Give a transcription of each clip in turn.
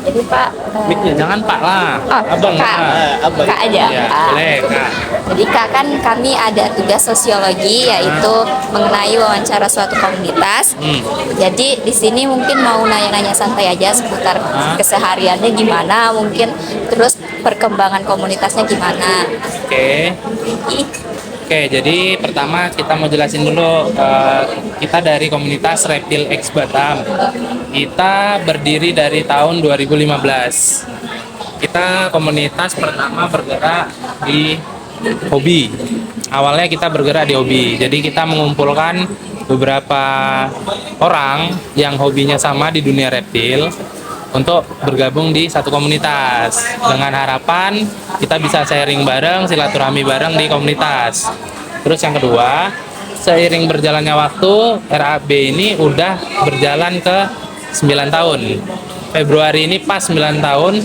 Jadi Pak, Jangan Pak lah, oh, Abang Kak, lah. Abang. Kak aja. Ya, boleh Kak. Jadi Kak, kan kami ada tugas sosiologi yaitu mengenai wawancara suatu komunitas. Jadi di sini mungkin mau nanya-nanya santai aja seputar kesehariannya gimana, mungkin terus perkembangan komunitasnya gimana. Oke. Oke, jadi pertama kita mau jelasin dulu, kita dari komunitas Reptil X Batam. Kita berdiri dari tahun 2015. Kita komunitas pertama bergerak di hobi. Awalnya kita bergerak di hobi. Jadi kita mengumpulkan beberapa orang yang hobinya sama di dunia reptil untuk bergabung di satu komunitas dengan harapan kita bisa sharing bareng, silaturahmi bareng di komunitas. Terus yang kedua, seiring berjalannya waktu, RAB ini udah berjalan ke 9 tahun. Februari ini pas 9 tahun.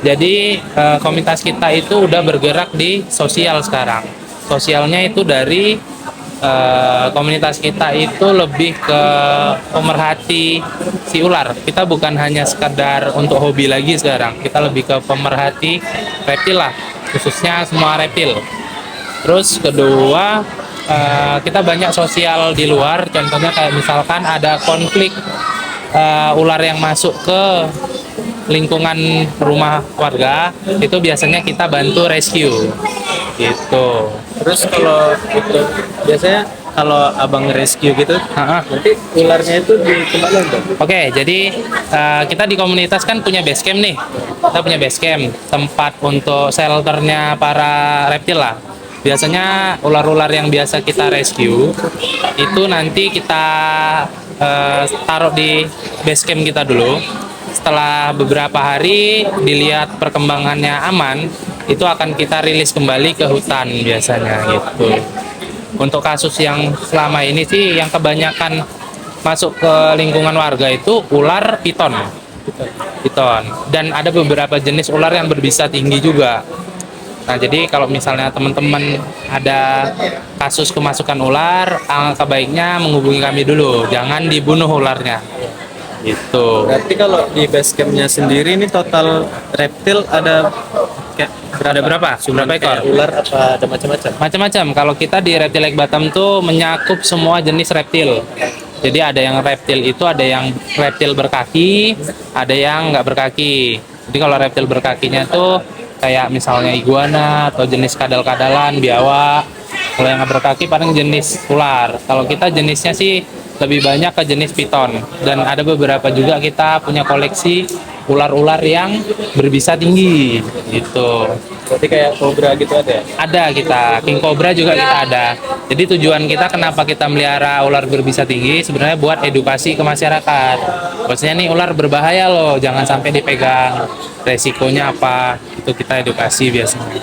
Jadi komunitas kita itu udah bergerak di sosial sekarang. Sosialnya itu dari komunitas kita itu lebih ke pemerhati si ular. Kita bukan hanya sekedar untuk hobi lagi sekarang. Kita lebih ke pemerhati reptil lah, khususnya semua reptil. Terus kedua, kita banyak sosial di luar. Contohnya kayak misalkan ada konflik ular yang masuk ke lingkungan rumah warga, itu biasanya kita bantu rescue gitu. Terus kalau itu biasanya kalau abang rescue gitu, nanti ularnya itu di kemana bang? Oke, jadi kita di komunitas kan punya base camp nih. Kita punya base camp, tempat untuk shelternya para reptil lah. Biasanya ular-ular yang biasa kita rescue itu nanti kita taruh di base camp kita dulu. Setelah beberapa hari dilihat perkembangannya aman, itu akan kita rilis kembali ke hutan biasanya gitu. Untuk kasus yang selama ini sih yang kebanyakan masuk ke lingkungan warga itu ular piton. Piton. Dan ada beberapa jenis ular yang berbisa tinggi juga. Nah, jadi kalau misalnya teman-teman ada kasus kemasukan ular, alangkah baiknya menghubungi kami dulu. Jangan dibunuh ularnya. Gitu. Berarti kalau di base campnya sendiri ini total reptil ada kayak Ada berapa? Berapa ekor? kayak ular apa ada macam-macam? Macam-macam. Kalau kita di Reptil Lake Batam tuh menyakup semua jenis reptil. Jadi ada yang reptil itu ada yang reptil berkaki, ada yang nggak berkaki. Jadi kalau reptil berkakinya tuh kayak misalnya iguana atau jenis kadal-kadalan, biawak. Kalau yang nggak berkaki paling jenis ular. Kalau kita jenisnya sih lebih banyak ke jenis piton. Dan ada beberapa juga kita punya koleksi ular-ular yang berbisa tinggi gitu. Berarti kayak kobra gitu ada ya? Ada kita, king cobra juga kita ada. Jadi tujuan kita kenapa kita melihara ular berbisa tinggi sebenarnya buat edukasi ke masyarakat. Maksudnya nih ular berbahaya loh, jangan sampai dipegang. Resikonya apa? Itu kita edukasi biasanya.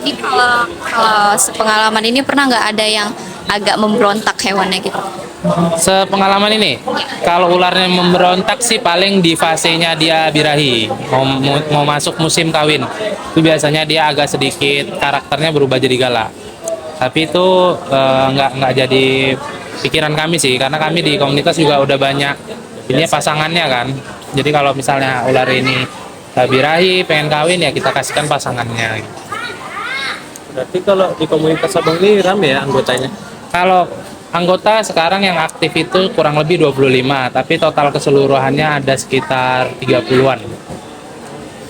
Ini kalau sepengalaman ini pernah nggak ada yang agak memberontak hewannya gitu? Sepengalaman ini, kalau ularnya memberontak sih paling di fasenya dia birahi, mau masuk musim kawin. Itu biasanya dia agak sedikit karakternya berubah jadi galak. Tapi itu nggak jadi pikiran kami sih, karena kami di komunitas juga udah banyak ini pasangannya kan. Jadi kalau misalnya ular ini birahi pengen kawin ya kita kasihkan pasangannya. Berarti kalau di komunitas abang ini rame ya anggotanya? Kalau anggota sekarang yang aktif itu kurang lebih 25, tapi total keseluruhannya ada sekitar 30-an.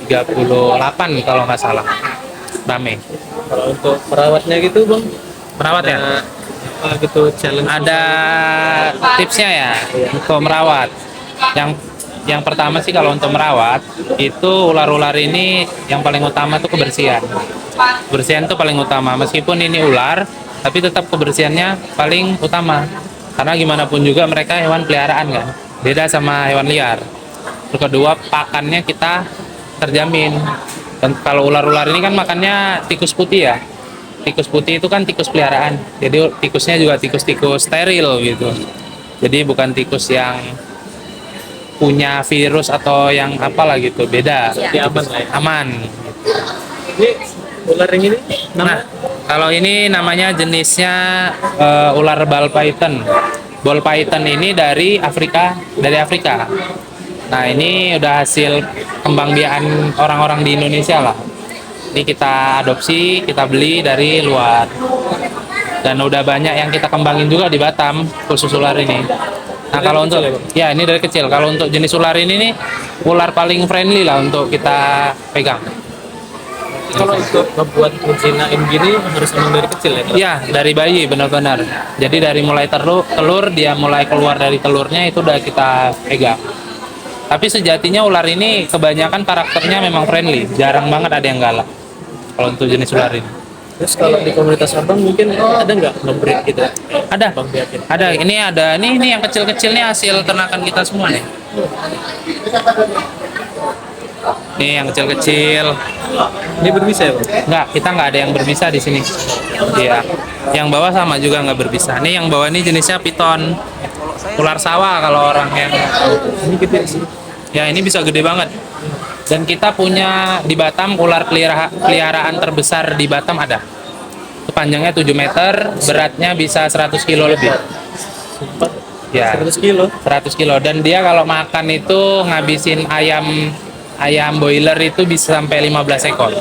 38 kalau nggak salah. Rame. Kalau untuk perawatnya gitu bang? Merawat ya? Apa gitu challenge? Ada tipsnya ya untuk merawat. Yang pertama sih kalau untuk merawat itu ular-ular ini yang paling utama itu kebersihan. Kebersihan itu paling utama. Meskipun ini ular, tapi tetap kebersihannya paling utama. Karena gimana pun juga mereka hewan peliharaan kan. Beda sama hewan liar. Terus kedua, pakannya kita terjamin. Dan kalau ular-ular ini kan makannya tikus putih ya. Tikus putih itu kan tikus peliharaan. Jadi tikusnya juga tikus-tikus steril gitu. Jadi bukan tikus yang punya virus atau yang apalah gitu. Beda. Jadi aman lah ya? Aman. Ini ular yang ini Nah, kalau ini namanya jenisnya ular ball python. Ball python ini dari Afrika. Nah, ini udah hasil kembangbiakan orang-orang di Indonesia lah. Ini kita adopsi, kita beli dari luar. Dan udah banyak yang kita kembangin juga di Batam, khusus ular ini. Nah, kalau untuk ya ini dari kecil. Kalau untuk jenis ular ini nih, ular paling friendly lah untuk kita pegang. Kalau untuk ngebuat ngejinain gini harus emang dari kecil ya? Iya, dari bayi benar-benar. Jadi dari mulai telur, dia mulai keluar dari telurnya itu udah kita pegang. Tapi sejatinya ular ini kebanyakan karakternya memang friendly, jarang banget ada yang galak. Kalau untuk jenis ular ini. Terus kalau di komunitas abang mungkin ada nggak nge-breed gitu? Ada, Bang Biakin. ada. Ini ada, ini yang kecil-kecil nih hasil ternakan kita semua nih. Nih yang kecil-kecil. Ini berbisa ya, Bang? Enggak, kita nggak ada yang berbisa di sini. Iya. Yang bawah sama juga nggak berbisa. Nih yang bawah ini jenisnya piton. Ular sawah kalau orang yang Ini gede sih. ya ini bisa gede banget. Dan kita punya di Batam ular peliharaan terbesar di Batam ada. Itu panjangnya 7 meter, beratnya bisa 100 kilo lebih. Ya, 100 kilo. 100 kilo. Dan dia kalau makan itu ngabisin ayam boiler itu bisa sampai 15 ekor.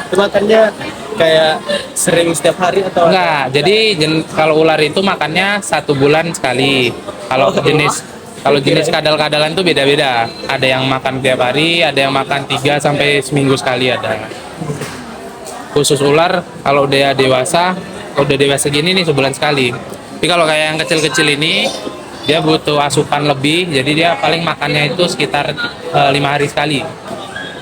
Itu makannya kayak sering setiap hari atau Enggak, jadi kalau ular itu makannya 1 bulan sekali. Kalau jenis kadal-kadalan itu beda-beda. Ada yang makan tiap hari, ada yang makan 3 sampai seminggu sekali ada. Khusus ular, kalau dia dewasa, udah dewasa gini nih sebulan sekali. Tapi kalau kayak yang kecil-kecil ini, dia butuh asupan lebih, jadi dia paling makannya itu sekitar 5 hari sekali.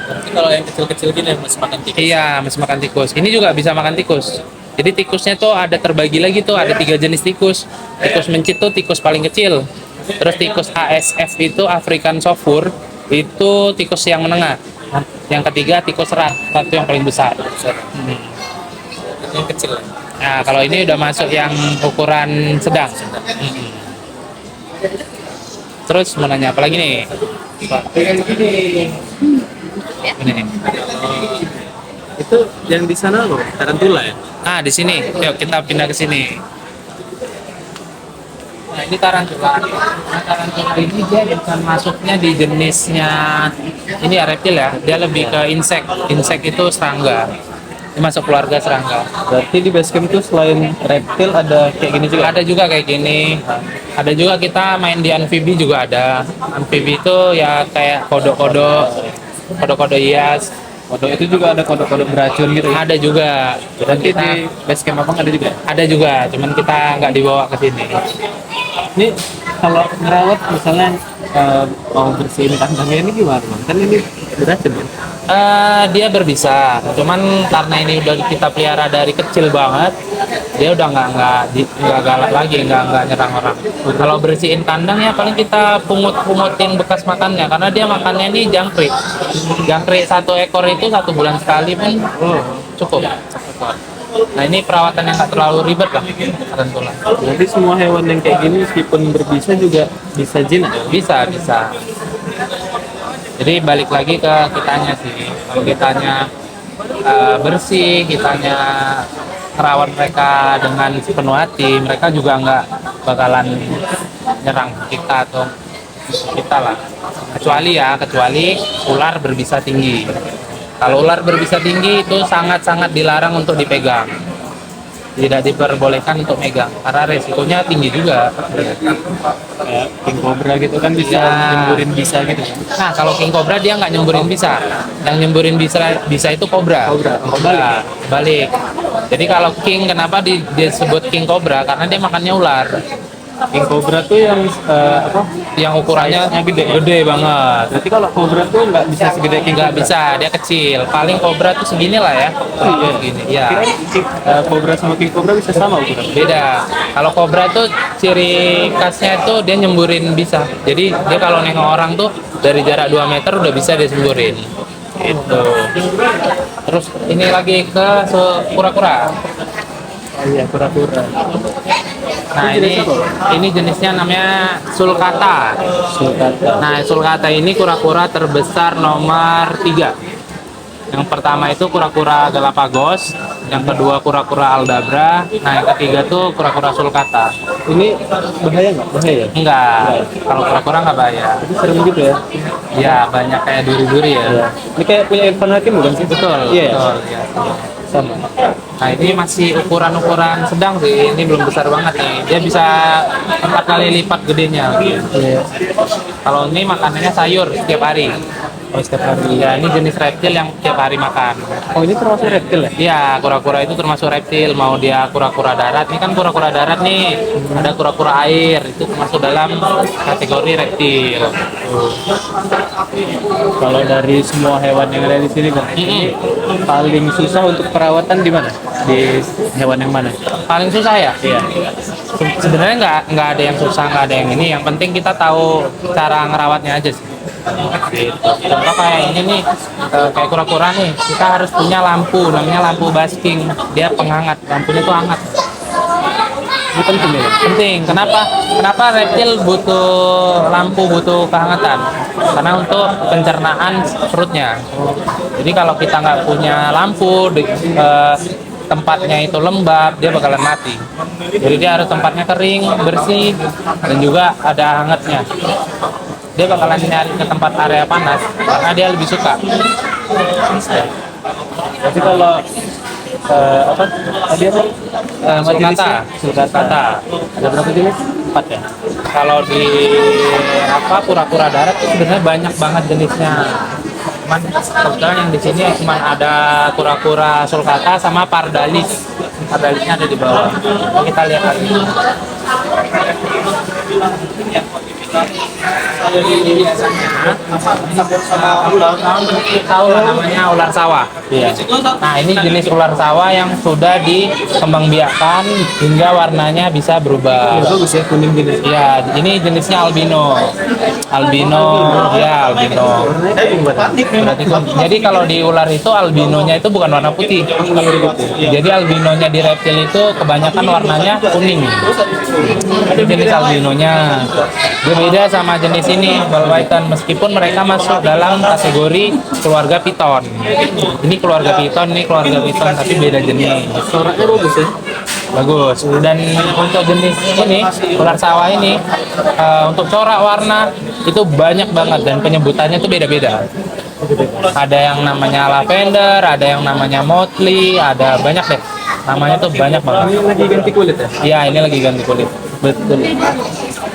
Tapi kalau yang kecil-kecil gini masih makan tikus. Iya, masih makan tikus. Ini juga bisa makan tikus. Jadi tikusnya tuh ada terbagi lagi tuh, ada 3 jenis tikus. Tikus mencit tuh tikus paling kecil. Terus tikus ASF itu African Sofur, itu tikus yang menengah. Yang ketiga tikus rat itu yang paling besar. Yang kecil. Nah, kalau ini udah masuk yang ukuran sedang. Terus mau nanya apa lagi nih? Ini nih. Itu yang di sana loh, tarantula ya? Ah, di sini. Yuk kita pindah ke sini. Nah, ini tarantula. Nah, tarantula ini dia bukan masuknya di jenisnya ini ya reptil ya. Dia lebih ke insek. Insek itu serangga. Ini masuk keluarga serangga. Berarti di basecamp itu selain reptil ada kayak gini juga? Ada juga kayak gini. Ada juga kita main di amfibi juga ada. Amfibi itu ya kayak kodok hias. Kodok itu juga ada kodok-kodok beracun gitu ya? Ada juga. Dan Berarti kita di basecamp abang ada juga? ada juga, cuman kita nggak dibawa ke sini. Ini kalau ngerawat misalnya mau bersihin kandangnya ini gimana Bang? Kan ini beracun kan? Dia berbisa, cuman karena ini udah kita pelihara dari kecil banget, dia udah nggak galak lagi, nggak nyerang orang. Kalau bersihin kandang ya paling kita pungutin bekas makannya, karena dia makannya ini jangkrik. Jangkrik 1 ekor itu 1 bulan sekali pun cukup. Nah ini perawatan yang nggak terlalu ribet lah, tarantula. Berarti semua hewan yang kayak gini meskipun berbisa juga bisa jinak ya? Bisa. Jadi balik lagi ke kitanya sih. Kalau kitanya bersih, kitanya merawat mereka dengan sepenuh hati, mereka juga nggak bakalan nyerang kita atau kita lah. Kecuali ular berbisa tinggi. Kalau ular berbisa tinggi itu sangat-sangat dilarang untuk dipegang. Tidak diperbolehkan untuk megang karena resikonya tinggi juga. Kayak king cobra gitu kan bisa Ya. nyemburin bisa gitu. Nah, kalau king cobra dia nggak nyemburin bisa. Yang nyemburin bisa itu cobra. Balik. Jadi kalau king kenapa disebut king cobra? Karena dia makannya ular. King cobra tuh yang Yang ukurannya gede banget. berarti kalau cobra tuh nggak bisa segede king Nggak cobra. bisa, dia kecil. Paling cobra tuh segini lah ya. Segini. Ya. Kirain cobra sama king cobra bisa sama ukuran. Beda. Kalau kobra tuh ciri khasnya itu dia nyemburin bisa. Jadi dia kalau nengok orang tuh dari jarak 2 meter udah bisa dia semburin. Gitu. Terus ini lagi ke kura-kura. Oh iya, kura-kura. Nah ini jenisnya namanya sulcata. Sulcata. Nah sulcata ini kura-kura terbesar nomor 3. Yang pertama itu kura-kura Galapagos, yang kedua kura-kura Aldabra, nah yang ketiga tuh kura-kura sulcata. Ini bahaya nggak? Bahaya. Enggak, kalau kura-kura nggak bahaya. Itu serem gitu ya. Ya banyak kayak duri-duri ya. Iya. Ini kayak punya Irfan Hakim bukan sih? Betul, Iya. betul. Ya. Sama. Nah ini masih ukuran-ukuran sedang sih, ini belum besar banget nih. Dia bisa 4 kali lipat gedenya. Iya. Kalau ini makanannya sayur setiap hari. Oh, setiap hari. Ya ini jenis reptil yang setiap hari makan. Oh, ini termasuk reptil ya? Iya, kura-kura itu termasuk reptil. Mau dia kura-kura darat, ini kan kura-kura darat nih. Ada kura-kura air, itu termasuk dalam kategori reptil. Kalau dari semua hewan yang ada di sini kan, ini paling susah untuk perawatan di mana? Di hewan yang mana? Paling susah ya? Iya. Sebenarnya nggak ada yang susah, nggak ada yang ini. Yang penting kita tahu cara ngerawatnya aja sih. Gitu. Contoh kayak ini nih, kayak kura-kura nih, kita harus punya lampu, namanya lampu basking. Dia penghangat, lampunya tuh hangat. Ini penting ya? Penting. Kenapa? Kenapa reptil butuh lampu, butuh kehangatan? Karena untuk pencernaan perutnya. Jadi kalau kita nggak punya lampu, tempatnya itu lembab, dia bakalan mati. Jadi dia harus tempatnya kering, bersih, dan juga ada hangatnya. Dia bakalan nyari ke tempat area panas karena dia lebih suka. Tapi kalau apa tadi apa? Sulcata. Sulcata. Ada berapa jenis? 4 ya. Kalau di kura-kura darat itu sebenarnya banyak banget jenisnya. Cuman kebetulan yang di sini cuma ada kura-kura sulcata sama pardalis. Pardalisnya ada di bawah. Kita lihat lagi. Tahu lah namanya ular sawah. Iya. Nah ini jenis ular sawah yang sudah dikembangbiakkan hingga warnanya bisa berubah. Bagus ya, kuning gini. Ya, ini jenisnya albino. Albino, ya albino. Berarti jadi kalau di ular itu albinonya itu bukan warna putih. Jadi albinonya di reptil itu kebanyakan warnanya kuning. Itu jenis albinonya. Dia beda sama jenis ini, ball python, meskipun mereka masuk dalam kategori keluarga piton. Ini keluarga piton, ini keluarga piton, tapi beda jenis. Coraknya bagus ya. Bagus. Dan untuk jenis ini, ular sawah ini, untuk corak warna itu banyak banget dan penyebutannya itu beda-beda. Ada yang namanya lavender, ada yang namanya motley, ada banyak deh. Namanya tuh banyak banget. Ini lagi ganti kulit ya? Iya, ini lagi ganti kulit. Betul.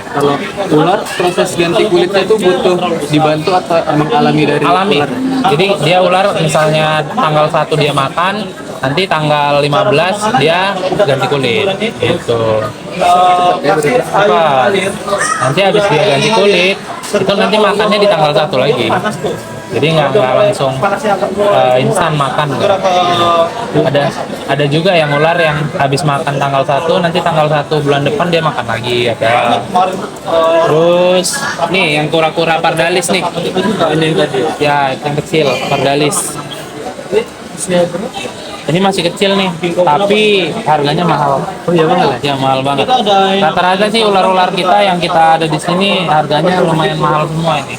Kalau ular proses ganti kulitnya itu butuh dibantu atau emang alami dari Alami. ular? Jadi dia ular misalnya tanggal 1 dia makan, nanti tanggal 15 dia ganti kulit. Gitu. Apa? Nanti habis dia ganti kulit, itu nanti makannya di tanggal 1 lagi. Jadi nggak langsung instan makan. Ada juga yang ular yang habis makan tanggal 1, nanti tanggal 1 bulan depan dia makan lagi, ada. Terus nih yang kura-kura pardalis nih. Ini tadi. Ya, yang kecil, pardalis. Ini masih kecil nih, tapi harganya mahal. Oh iya, mahal ya? Ya mahal banget. Rata-rata sih ular-ular kita yang kita ada di sini harganya lumayan mahal semua ini.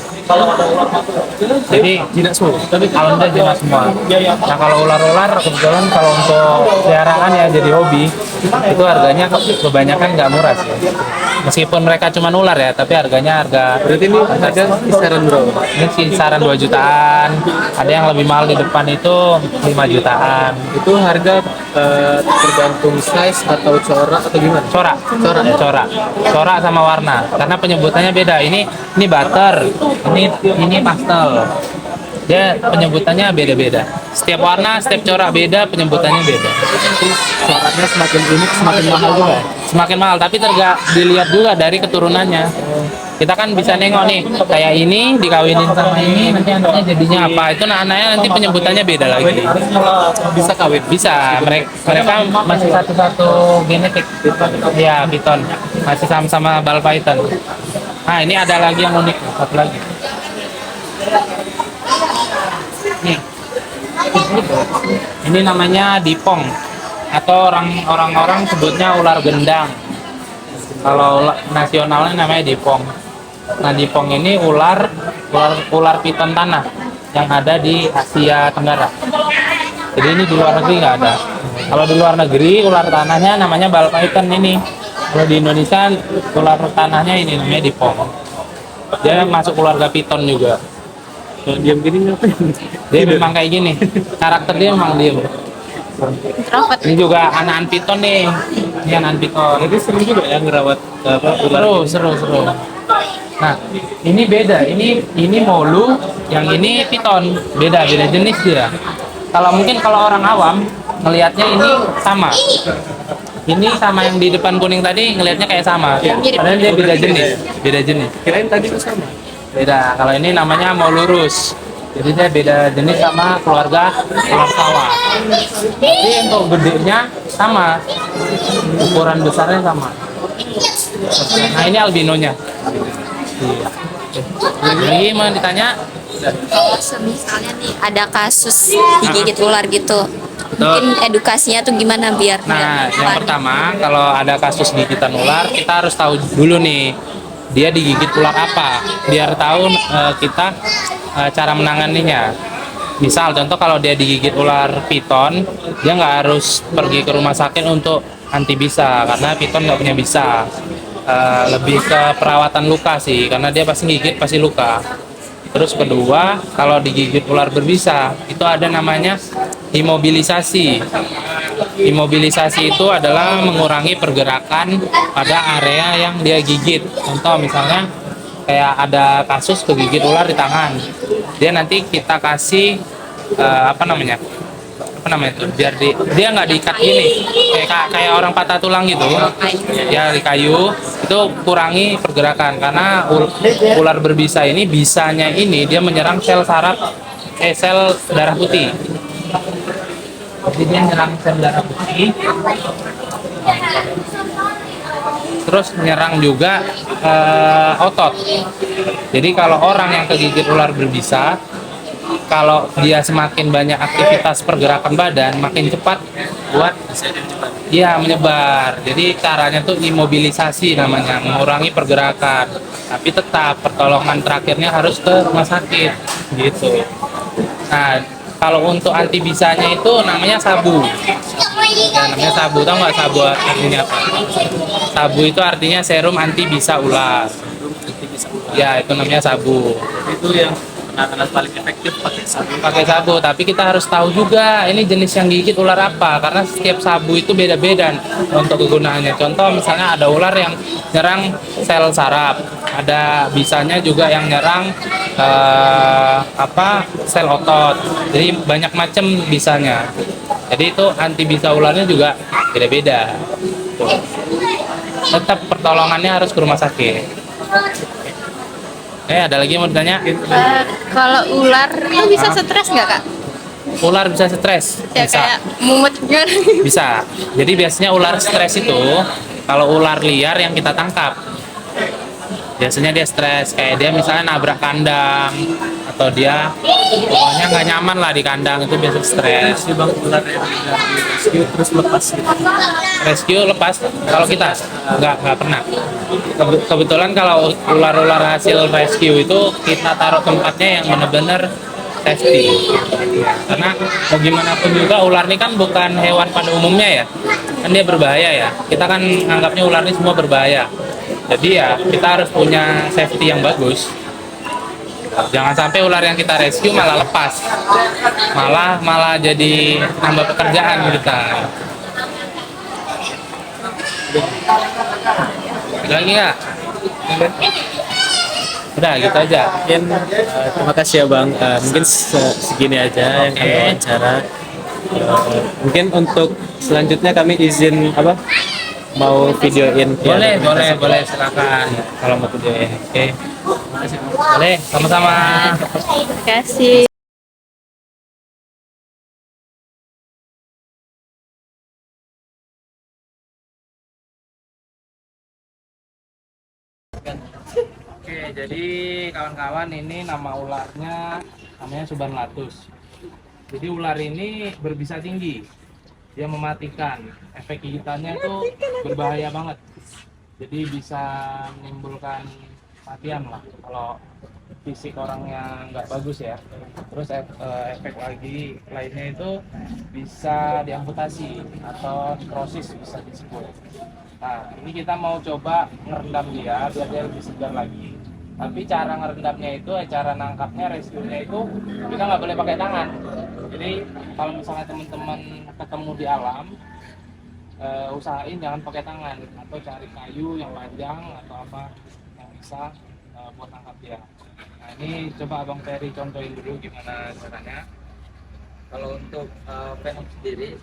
Jadi Tidak semua. tapi kalau enggak jinak semua. Nah kalau ular-ular kebetulan kalau untuk peliharaan ya jadi hobi itu harganya kebanyakan nggak murah sih. Meskipun mereka cuma ular ya, tapi harganya harga. Berarti ini harga kisaran berapa? Ini kisaran 2 jutaan. Ada yang lebih mahal di depan itu 5 jutaan. Itu harga tergantung size atau corak atau gimana? Corak, corak sama warna. Karena penyebutannya beda. Ini butter, ini pastel. Dia penyebutannya beda-beda. Setiap warna, setiap corak beda, penyebutannya beda. Coraknya semakin unik semakin mahal juga ya? Semakin mahal, tapi dilihat juga dari keturunannya. Kita kan bisa nengok nih, kayak ini dikawinin sama ini, nanti anaknya jadinya apa? Itu anaknya nanti penyebutannya beda lagi. Bisa kawin? Bisa, mereka masih satu genetik. Ya, piton. Masih sama-sama ball python. Nah, ini ada lagi yang unik, satu lagi. Nih. Ini namanya dipong atau orang-orang sebutnya ular gendang. Kalau nasionalnya namanya dipong. Nah, dipong ini ular piton tanah yang ada di Asia Tenggara. Jadi ini di luar negeri nggak ada. Kalau di luar negeri ular tanahnya namanya ball python ini. Kalau di Indonesia ular tanahnya ini namanya dipong. Dia masuk keluarga piton juga. Kalau diam gini ngapain? Dia memang kayak gini. Karakter dia memang diem. Introvert. Ini juga anakan piton nih. Ini anakan piton. Jadi seru juga ya ngerawat apa ular. Seru. Nah, ini beda. Ini molu, yang ini piton. Beda jenis dia. Kalau orang awam ngelihatnya ini sama. Ini sama yang di depan kuning tadi ngelihatnya kayak sama. Padahal dia beda jenis. Kirain tadi itu sama. Beda. Kalau ini namanya molurus. Jadi dia beda jenis sama keluarga ular sawah. Tapi untuk gedenya sama. Ukuran besarnya sama. Nah, ini albinonya. Iya. Lagi mau ditanya? Kalau misalnya nih ada kasus digigit ular gitu, mungkin edukasinya tuh gimana biar Nah, nggak yang panik? pertama kalau ada kasus gigitan ular, kita harus tahu dulu nih dia digigit ular apa, biar tahu kita cara menanganinya. Misal contoh kalau dia digigit ular piton, dia nggak harus pergi ke rumah sakit untuk anti bisa, karena piton nggak punya bisa. Lebih ke perawatan luka sih, karena dia pasti gigit pasti luka. Terus kedua, kalau digigit ular berbisa, itu ada namanya imobilisasi. Imobilisasi itu adalah mengurangi pergerakan pada area yang dia gigit. Contoh misalnya kayak ada kasus kegigit ular di tangan. Dia nanti kita kasih apa namanya itu biar dia nggak diikat gini kayak orang patah tulang gitu ya, di kayu itu kurangi pergerakan, karena ular berbisa ini bisanya ini dia menyerang sel sel darah putih. Jadi dia menyerang sel darah putih, terus menyerang juga otot. Jadi kalau orang yang kegigit ular berbisa, kalau dia semakin banyak aktivitas pergerakan badan, makin cepat buat menyebar. Jadi caranya tuh imobilisasi namanya, mengurangi pergerakan. Tapi tetap pertolongan terakhirnya harus ke rumah sakit gitu. Nah, kalau untuk anti bisanya itu namanya sabu. Ya, namanya sabu. Tahu nggak sabu artinya apa? Sabu itu artinya serum anti bisa ular. Ya, itu namanya sabu. Itu yang penanganan paling efektif pakai sabu. Tapi kita harus tahu juga ini jenis yang gigit ular apa, karena setiap sabu itu beda-beda untuk kegunaannya. Contoh misalnya ada ular yang nyerang sel saraf, ada bisanya juga yang nyerang sel otot. Jadi banyak macam bisanya. Jadi itu anti bisa ularnya juga beda-beda. Tetap pertolongannya harus ke rumah sakit. Ada lagi yang mau ditanya? Kalau ular itu bisa stres nggak kak? Ular bisa stres? Ya Bisa. kayak mumet gitu. Bisa. Jadi biasanya ular stres itu kalau ular liar yang kita tangkap. Biasanya dia stres, kayak dia misalnya nabrak kandang atau dia pokoknya nggak nyaman lah di kandang, itu biasa stres. Si bang ular yang rescue terus lepas gitu. Rescue lepas, kalau kita nggak pernah. Kebetulan kalau ular-ular hasil rescue itu kita taruh tempatnya yang benar-benar safety. Karena bagaimanapun juga ular ini kan bukan hewan pada umumnya ya, kan dia berbahaya ya. Kita kan anggapnya ular ini semua berbahaya. Jadi ya kita harus punya safety yang bagus. Jangan sampai ular yang kita rescue malah lepas, malah jadi nambah pekerjaan kita. Ada lagi nggak? Udah gitu aja. Mungkin terima kasih ya bang. Mungkin segini aja yang kami wawancara. Mungkin untuk selanjutnya kami izin mau videoin. Boleh silakan kalau mau videoin. Oke. Boleh, sama-sama. Terima kasih. Oke, jadi kawan-kawan ini nama ularnya namanya Subhanlatus. Jadi ular ini berbisa tinggi, dia mematikan. Efek gigitannya itu berbahaya banget. Jadi bisa menimbulkan latihan lah kalau fisik orangnya nggak bagus ya. Terus efek lagi lainnya itu bisa diamputasi atau nekrosis bisa disebut. Nah ini kita mau coba ngerendam dia biar dia lebih segar lagi. Tapi cara ngerendamnya itu, cara nangkapnya, rescuenya itu kita nggak boleh pakai tangan. Jadi kalau misalnya teman-teman ketemu di alam, usahain jangan pakai tangan atau cari kayu yang panjang atau apa yang bisa buat tangkap dia. Nah ini coba Abang Ferry contohin dulu gimana caranya. Kalau untuk Venom sendiri,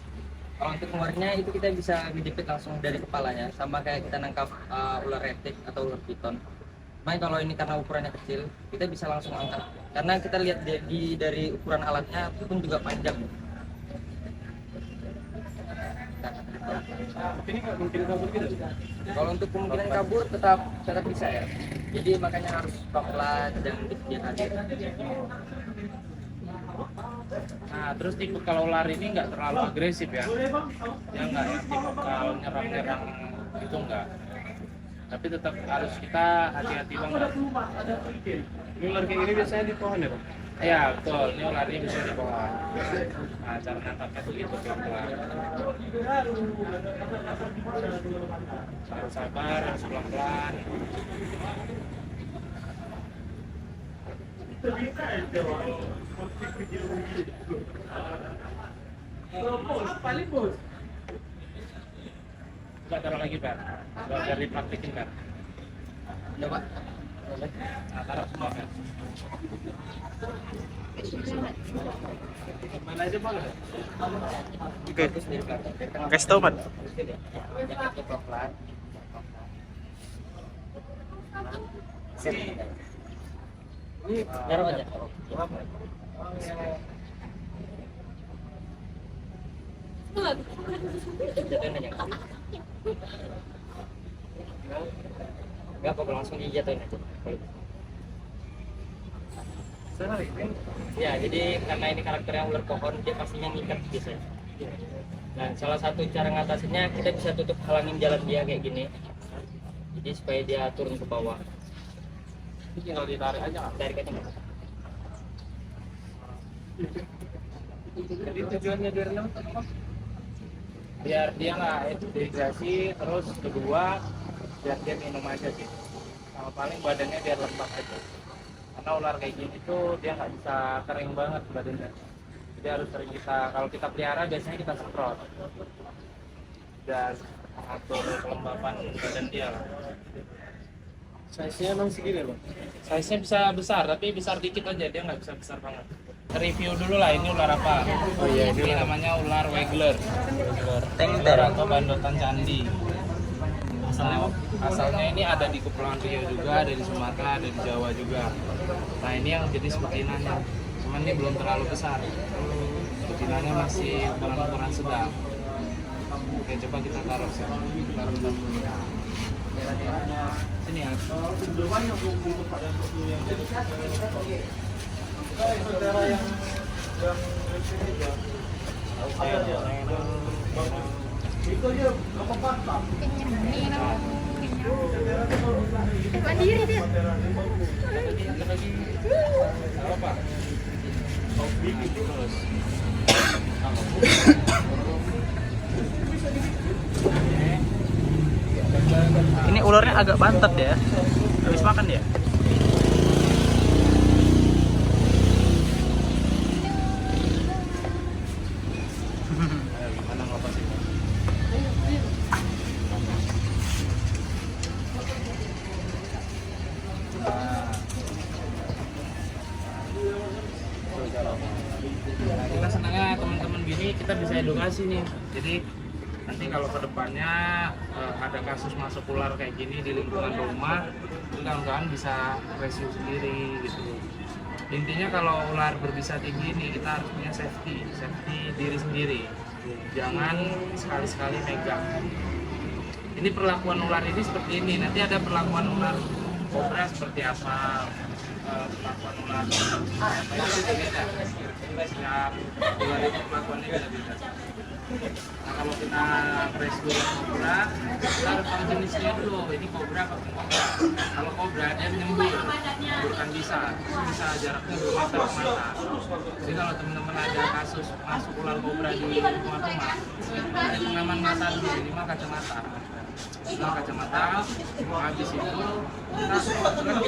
kalau untuk keluarnya itu kita bisa ngejepit langsung dari kepalanya, sama kayak kita nangkap ular retik atau ular piton. Cuma kalau ini karena ukurannya kecil, kita bisa langsung angkat. Karena kita lihat dari ukuran alatnya itu pun juga panjang. Ini nggak mungkin kabur gitu. Kalau untuk kemungkinan kabur tetap bisa ya. Jadi makanya harus pelan dan dia hadir. Nah terus tipe kalau ular ini nggak terlalu agresif ya, dia nggak yang tipe kalau nyerang-nyerang itu nggak. Tapi tetap harus kita hati-hati banget. Ular kayak gini biasanya di pohon ya, Bang? Iya betul, ini ularnya bisa di bawah. Nah cara nangkapnya tuh gitu pelan-pelan. Harus sabar, harus pelan-pelan. Coba taruh lagi Pak, biar dipraktikin Pak. Coba. Nah taruh semua Pak. Mana aja Bang? Oke. Kasih tau, Pak. Jangan pelan. Ini taruh aja. Jatuhin aja. Enggak apa langsung dijatuhin aja. Ya, jadi karena ini karakternya ular pohon, dia pastinya ngikat biasanya. Nah, salah satu cara ngatasinnya kita bisa tutup halangin jalan dia kayak gini. Jadi supaya dia turun ke bawah. Ini tinggal ditarik aja kan? Tarik aja. Jadi tujuannya dari apa? Biar dia nggak dehidrasi, terus kedua biar dia minum aja sih. Sama paling badannya biar lembab aja. Karena ular kayak gini tuh dia nggak bisa kering banget badannya. Jadi harus sering kalau kita pelihara biasanya kita semprot dan atur kelembapan badan dia lah. Size-nya emang segini, Bang? Size-nya bisa besar, tapi besar dikit aja, dia nggak bisa besar banget. Review dulu lah ini ular apa. Oh iya, ini Ini namanya ular waggler. Ular atau bandotan candi. Asalnya ini ada di Kepulauan Riau juga, ada di Sumatera, ada di Jawa juga. Nah ini yang jenis betinanya, cuman ini belum terlalu besar. Betinanya masih ukuran sedang. Oke coba kita taruh sini. Taruh dulu. Sini ya. Mandiri dia. Apa? Ini ularnya agak bantet ya. Habis makan ya? Gimana ngelepas ini? Nah, kita senangnya teman-teman gini kita bisa edukasi nih. Jadi nanti kalau kedepannya ada kasus masuk ular kayak gini di lingkungan rumah, kawan-kawan bisa rescue sendiri gitu. Intinya kalau ular berbisa tinggi ini kita harus punya safety diri sendiri. Jangan sekali-sekali megang. Ini perlakuan ular ini seperti ini. Nanti ada perlakuan ular kobra seperti apa, perlakuan ular apa itu beda. Setiap ular itu perlakuannya beda-beda. Nah, kalau kita rescue kobra, kita harus tahu jenisnya dulu. Ini kobra apa bukan kobra? Kalau kobra dia nyembur, kan bisa jaraknya 2 meter ke mata. Jadi kalau teman-teman ada kasus masuk ular kobra di rumah, ada pengaman mata dulu, minimal kacamata. Nah, kacamata, habis itu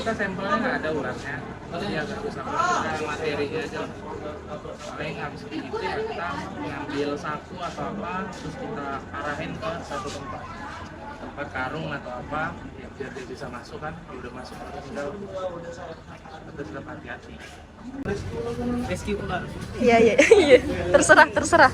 kita sampelnya nggak ada ularnya, jadi agak usah pakai materinya aja. Paling habis itu ya kita ngambil sapu atau apa, terus kita arahin ke satu tempat karung atau apa, ya, biar dia bisa masuk kan. Kalau udah masuk tinggal terus tetap hati-hati. Rescue ular. Iya. Terserah.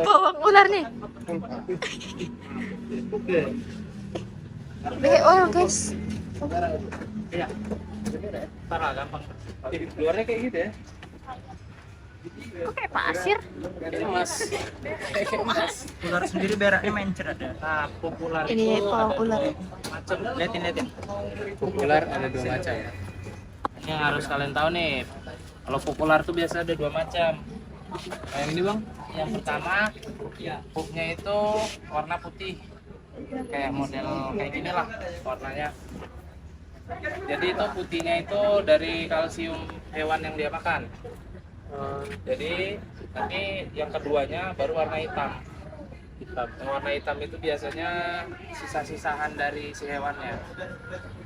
Bawang ular nih. Oh guys. Iya. Parah gampang. Jadi keluarnya kayak gitu ya. Kok kayak pasir? Kayak emas. Ular sendiri beraknya mencer ada. Nah, populer Ini itu bawang ada ular. macam. Liatin. Populer ada 2 macam. Ini yang harus kalian tahu nih. Kalau populer tuh biasa ada 2 macam. Nah, yang ini bang, yang pertama, pupnya itu warna putih, kayak model kayak gini lah warnanya. Jadi itu putihnya itu dari kalsium hewan yang dia makan. Jadi nanti yang keduanya baru warna hitam. Yang warna hitam itu biasanya sisa-sisaan dari si hewannya.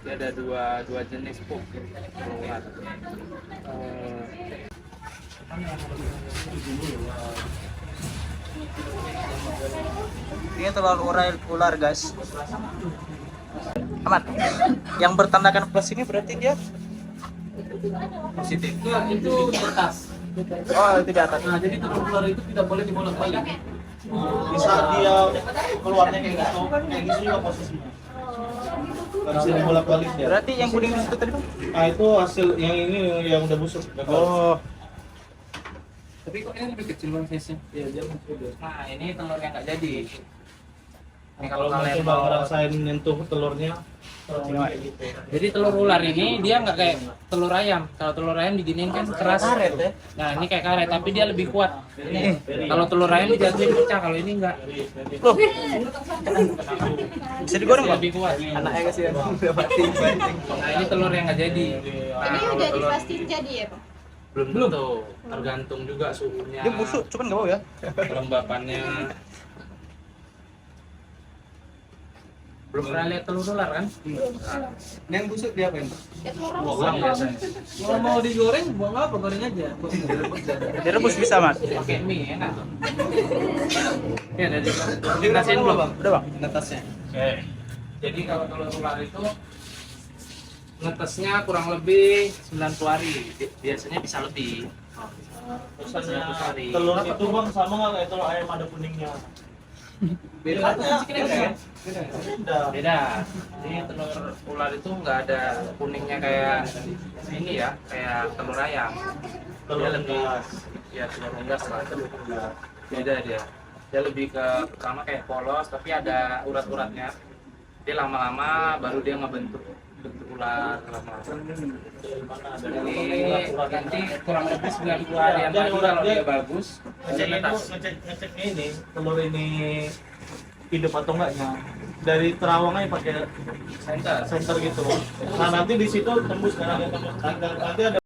Jadi ada dua jenis pup. Ini telur ular guys. Aman. Yang bertandakan plus ini berarti dia positif. Itu di atas. Oh, itu di atas. Nah, jadi telur ular itu tidak boleh dibolak-balik. Bisa dia keluarnya kayak gitu juga posisinya. Nggak bisa dibolak-balik ya. Berarti yang kuning di situ tadi Bang? Ah itu hasil yang ini yang udah busuk. Oh, Tapi kok ini lebih kecil bang size-nya? Iya dia masih udah. Nah, ini telur yang nggak jadi. Ini Kalau kalau kalian coba mau, ngerasain nyentuh telurnya, kayak gitu. jadi telur ular ini dia nggak kayak telur ayam. Kalau telur ayam diginiin kan keras. karet ya. Nah, ini kayak karet, tapi dia lebih kuat. Kalau telur ayam dijatuhin pecah, kalau ini enggak. Loh, bisa digoreng Bang? Lebih kuat. Anaknya kasihan. Udah mati. Nah, ini telur yang nggak jadi. Nah, Ini kalau udah telur- dipastiin jadi ya, Pak? belum tentu, tergantung juga suhunya. Dia busuk, cuman nggak mau ya. Kelembapannya. Belum pernah lihat telur ular kan? Yang busuk dia apa? Buang biasanya. Kalau mau digoreng, buang apa? Goreng aja. Direbus bisa Mas. Pakai mie enak. Ya, jadi dikasihin belum? Udah Bang. Netasnya. Oke. Jadi kalau telur ular itu netesnya kurang lebih 90 hari. Biasanya bisa lebih. Pesannya 100 hari. telur itu bang sama nggak kayak telur ayam ada kuningnya? Bedanya Beda. beda. Jadi telur ular itu nggak ada kuningnya kayak ini ya, kayak telur ayam. Telur Dia lebih, unggas. ya telur unggas lah. Beda dia. Dia lebih ke pertama kayak polos, tapi ada urat-uratnya. Dia lama-lama baru dia ngebentuk ular lama-lama. Ini nanti kurang lebih 90 harian lagi kalau dia bagus. Ngecek itu ngeceknya ini telur ini hidup atau enggaknya dari terawangnya pakai Center. sensor gitu. Nah nanti di situ tembus karena ada tembus. Nanti ada